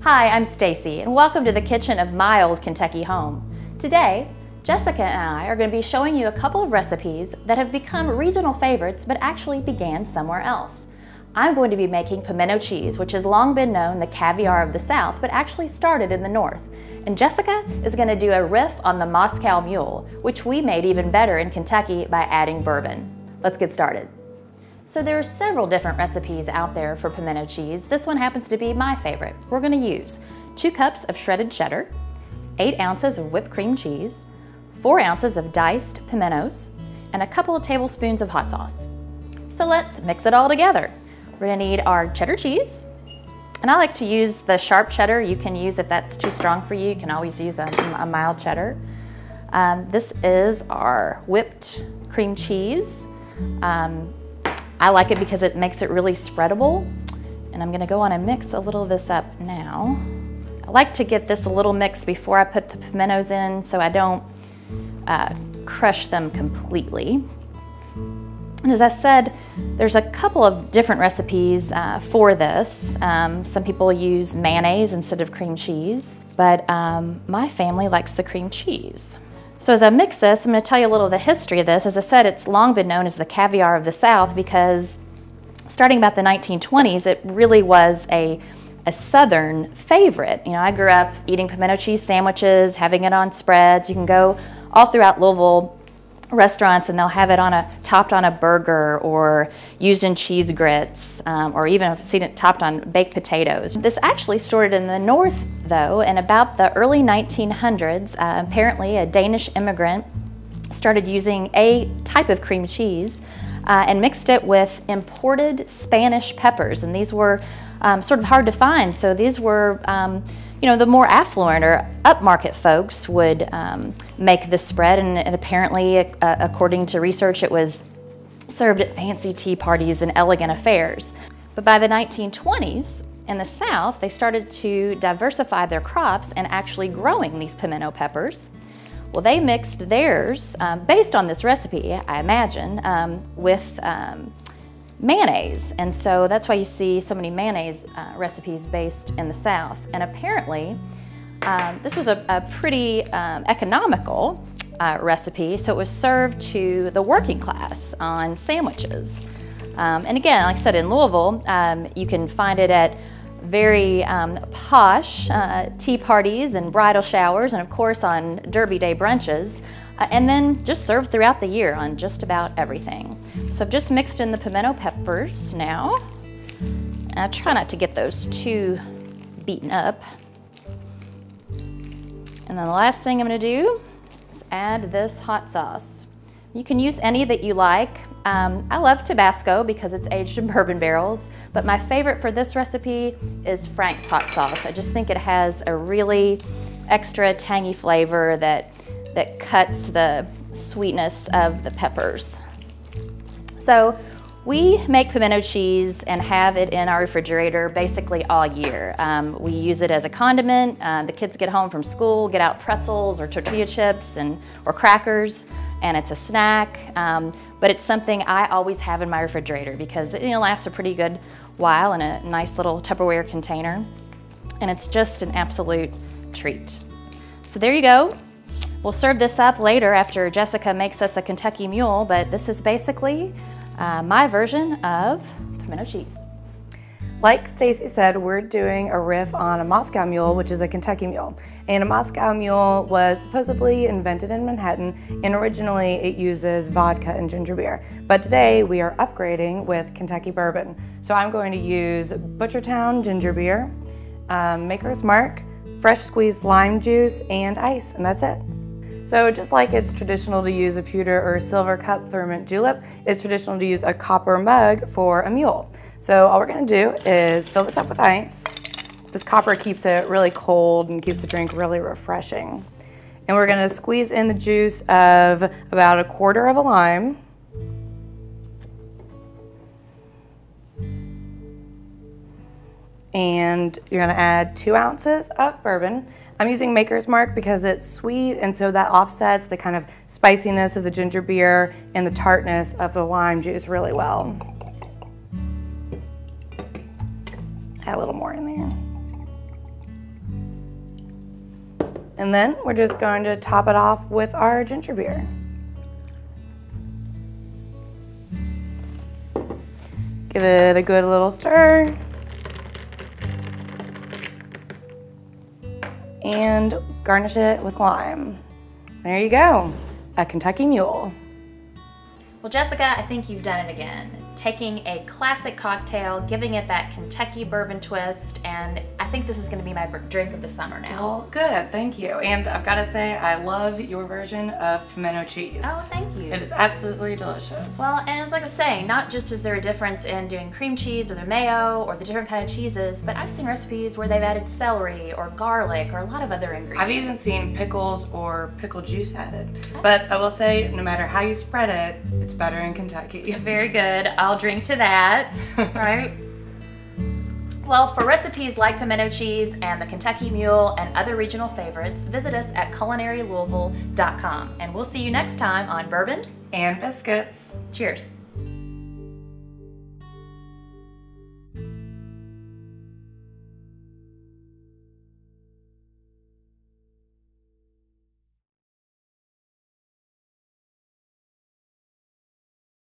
Hi, I'm Stacey, and welcome to the kitchen of my old Kentucky home. Today, Jessica and I are going to be showing you a couple of recipes that have become regional favorites but actually began somewhere else. I'm going to be making pimento cheese, which has long been known the caviar of the South, but actually started in the North. And Jessica is going to do a riff on the Moscow Mule, which we made even better in Kentucky by adding bourbon. Let's get started. So there are several different recipes out there for pimento cheese. This one happens to be my favorite. We're going to use 2 cups of shredded cheddar, 8 ounces of whipped cream cheese, 4 ounces of diced pimentos, and a couple of tablespoons of hot sauce. So let's mix it all together. We're going to need our cheddar cheese, and I like to use the sharp cheddar. You can use, if that's too strong for you, you can always use a mild cheddar. This is our whipped cream cheese. I like it because it makes it really spreadable, and I'm gonna go on and mix a little of this up now. I like to get this a little mixed before I put the pimentos in so I don't crush them completely. And as I said, there's a couple of different recipes for this. Some people use mayonnaise instead of cream cheese, but my family likes the cream cheese. So as I mix this, I'm going to tell you a little of the history of this. As I said, it's long been known as the caviar of the South because starting about the 1920s, it really was a Southern favorite. You know, I grew up eating pimento cheese sandwiches, having it on spreads. You can go all throughout Louisville restaurants and they'll have it topped on a burger or used in cheese grits, or even I've seen it topped on baked potatoes. This actually started in the North though, and about the early 1900s, apparently a Danish immigrant started using a type of cream cheese and mixed it with imported Spanish peppers, and these were sort of hard to find, so these were you know, the more affluent or upmarket folks would make this spread, and apparently, according to research, it was served at fancy tea parties and elegant affairs. But by the 1920s, in the South, they started to diversify their crops and actually growing these pimento peppers. Well, they mixed theirs, based on this recipe, I imagine, with mayonnaise, and so that's why you see so many mayonnaise recipes based in the South. And apparently this was a pretty economical recipe, so it was served to the working class on sandwiches. And again, like I said, in Louisville, you can find it at very posh tea parties and bridal showers, and of course on Derby Day brunches, and then just served throughout the year on just about everything. So I've just mixed in the pimento peppers now, and I try not to get those too beaten up. And then the last thing I'm going to do is add this hot sauce. You can use any that you like. I love Tabasco because it's aged in bourbon barrels, but my favorite for this recipe is Frank's hot sauce. I just think it has a really extra tangy flavor that cuts the sweetness of the peppers. So we make pimento cheese and have it in our refrigerator basically all year. We use it as a condiment. The kids get home from school, get out pretzels or tortilla chips or crackers, and it's a snack. But it's something I always have in my refrigerator because it lasts a pretty good while in a nice little Tupperware container. And it's just an absolute treat. So there you go. We'll serve this up later after Jessica makes us a Kentucky Mule, but this is basically my version of pimento cheese. Like Stacey said, we're doing a riff on a Moscow Mule, which is a Kentucky Mule. And a Moscow Mule was supposedly invented in Manhattan, and originally it uses vodka and ginger beer. But today we are upgrading with Kentucky bourbon. So I'm going to use Butchertown ginger beer, Maker's Mark, fresh squeezed lime juice, and ice, and that's it. So just like it's traditional to use a pewter or silver cup for a mint julep, it's traditional to use a copper mug for a mule. So all we're gonna do is fill this up with ice. This copper keeps it really cold and keeps the drink really refreshing. And we're gonna squeeze in the juice of about 1/4 of a lime. And you're gonna add 2 ounces of bourbon. I'm using Maker's Mark because it's sweet, and so that offsets the kind of spiciness of the ginger beer and the tartness of the lime juice really well. Add a little more in there. And then we're just going to top it off with our ginger beer. Give it a good little stir. And garnish it with lime. There you go, a Kentucky Mule. Well, Jessica, I think you've done it again. Taking a classic cocktail, giving it that Kentucky bourbon twist, and I think this is going to be my drink of the summer now. Well, good, thank you. And I've got to say, I love your version of pimento cheese. Oh, thank you. It is absolutely delicious. Well, and as like I was saying, not just is there a difference in doing cream cheese or the mayo or the different kind of cheeses, but I've seen recipes where they've added celery or garlic or a lot of other ingredients. I've even seen pickles or pickle juice added. But I will say, no matter how you spread it, it's better in Kentucky. Very good. I'll drink to that, right? Well, for recipes like pimento cheese and the Kentucky Mule and other regional favorites, visit us at culinarylouisville.com. And we'll see you next time on Bourbon and Biscuits. Cheers.